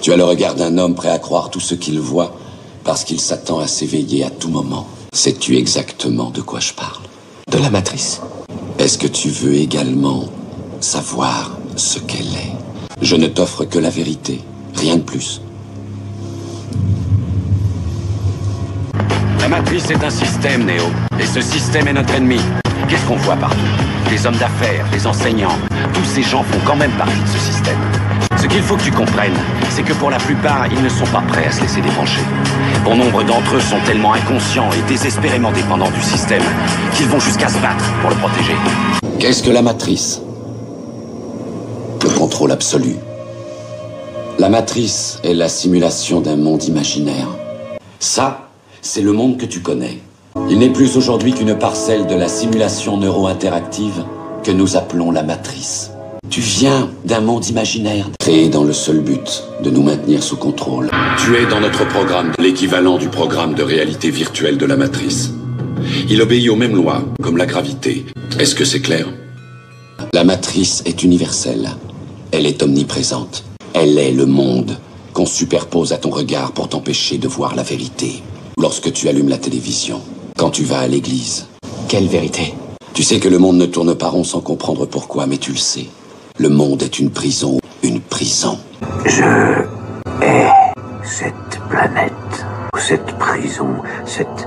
Tu as le regard d'un homme prêt à croire tout ce qu'il voit parce qu'il s'attend à s'éveiller à tout moment. Sais-tu exactement de quoi je parle? De la matrice. Est-ce que tu veux également savoir ce qu'elle est? Je ne t'offre que la vérité, rien de plus. La matrice est un système, Néo. Et ce système est notre ennemi. Qu'est-ce qu'on voit partout? Des hommes d'affaires, des enseignants. Tous ces gens font quand même partie de ce système. Ce qu'il faut que tu comprennes, c'est que pour la plupart, ils ne sont pas prêts à se laisser débrancher. Bon nombre d'entre eux sont tellement inconscients et désespérément dépendants du système qu'ils vont jusqu'à se battre pour le protéger. Qu'est-ce que la matrice? Le contrôle absolu. La matrice est la simulation d'un monde imaginaire. Ça, c'est le monde que tu connais. Il n'est plus aujourd'hui qu'une parcelle de la simulation neuro-interactive que nous appelons la matrice. Tu viens d'un monde imaginaire, créé dans le seul but de nous maintenir sous contrôle. Tu es dans notre programme, l'équivalent du programme de réalité virtuelle de la matrice. Il obéit aux mêmes lois, comme la gravité. Est-ce que c'est clair? La matrice est universelle. Elle est omniprésente. Elle est le monde qu'on superpose à ton regard pour t'empêcher de voir la vérité. Lorsque tu allumes la télévision, quand tu vas à l'église. Quelle vérité? Tu sais que le monde ne tourne pas rond sans comprendre pourquoi, mais tu le sais. Le monde est une prison, une prison. Je hais cette planète, cette prison, cette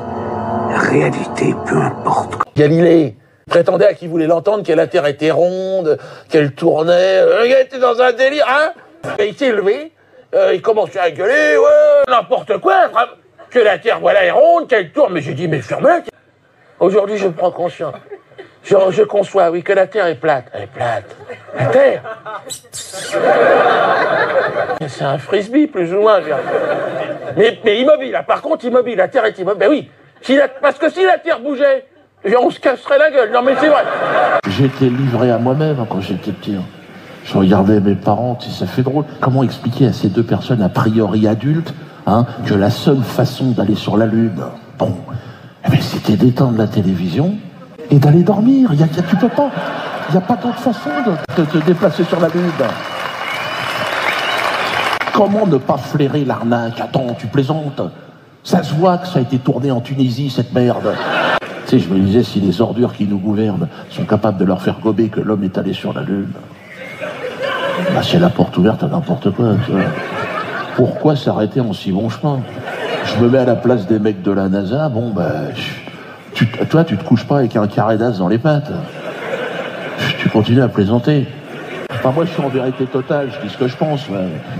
réalité, peu importe. Galilée prétendait à qui voulait l'entendre que la Terre était ronde, qu'elle tournait. Il était dans un délire, hein? Et il s'est levé, il commençait à gueuler, ouais, n'importe quoi, que la Terre, voilà, est ronde, qu'elle tourne. Mais j'ai dit, mais ferme-la. Aujourd'hui, je prends conscience. Je conçois, oui, que la Terre est plate. Elle est plate. La Terre. C'est un frisbee, plus ou moins. Mais immobile, là. Par contre, immobile. La Terre est immobile. Ben oui. Parce que si la Terre bougeait, on se casserait la gueule. Non, mais c'est vrai. J'étais livré à moi-même quand j'étais petit. Je regardais mes parents, ça fait drôle. Comment expliquer à ces deux personnes a priori adultes que la seule façon d'aller sur la Lune, c'était d'éteindre la télévision et d'aller dormir. Tu peux pas. Il n'y a pas d'autre façon de te déplacer sur la Lune. Comment ne pas flairer l'arnaque? Attends, tu plaisantes? Ça se voit que ça a été tourné en Tunisie, cette merde. Tu sais, je me disais, si les ordures qui nous gouvernent sont capables de leur faire gober que l'homme est allé sur la Lune, c'est la porte ouverte à n'importe quoi, tu vois. Pourquoi s'arrêter en si bon chemin? Je me mets à la place des mecs de la NASA, toi, tu te couches pas avec un carré d'as dans les pattes. Tu continues à plaisanter. Enfin, moi, je suis en vérité totale, je dis ce que je pense.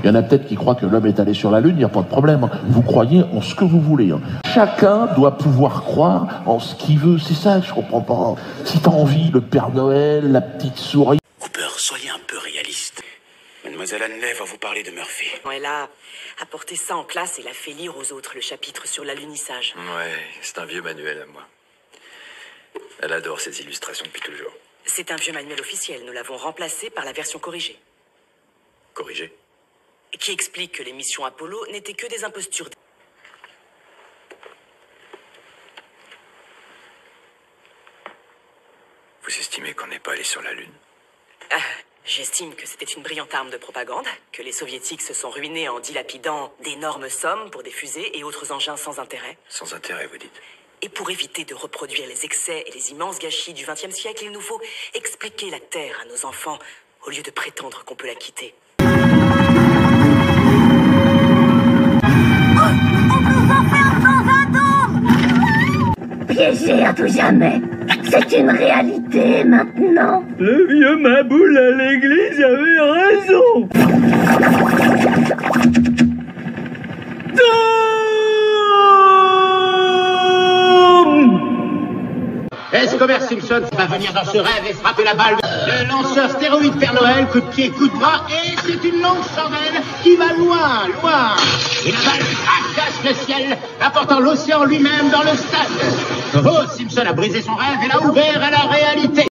Il y en a peut-être qui croient que l'homme est allé sur la Lune, il n'y a pas de problème. Vous croyez en ce que vous voulez. Chacun doit pouvoir croire en ce qu'il veut, c'est ça, je comprends pas. Si t'as envie, le Père Noël, la petite souris... Cooper, soyez un peu réaliste. Mademoiselle Hanley va vous parler de Murphy. Elle a apporté ça en classe et l'a fait lire aux autres, le chapitre sur l'alunissage. Ouais, c'est un vieux manuel à moi. Elle adore ces illustrations depuis toujours. C'est un vieux manuel officiel, nous l'avons remplacé par la version corrigée. Corrigée? Qui explique que les missions Apollo n'étaient que des impostures. Vous estimez qu'on n'est pas allé sur la Lune? J'estime que c'était une brillante arme de propagande, que les soviétiques se sont ruinés en dilapidant d'énormes sommes pour des fusées et autres engins sans intérêt. Sans intérêt, vous dites? Et pour éviter de reproduire les excès et les immenses gâchis du XXe siècle, il nous faut expliquer la Terre à nos enfants, au lieu de prétendre qu'on peut la quitter. Piégé à tout jamais. C'est une réalité maintenant. Le vieux Maboul à l'église avait raison. Est-ce qu'Homer Simpson va venir dans ce rêve et frapper la balle? Le lanceur stéroïde Père Noël, coup de pied, coup de bras, et c'est une longue chandelle qui va loin, loin. Une balle fracasse le ciel, apportant l'océan lui-même dans le stade. Oh, Simpson a brisé son rêve et l'a ouvert à la réalité.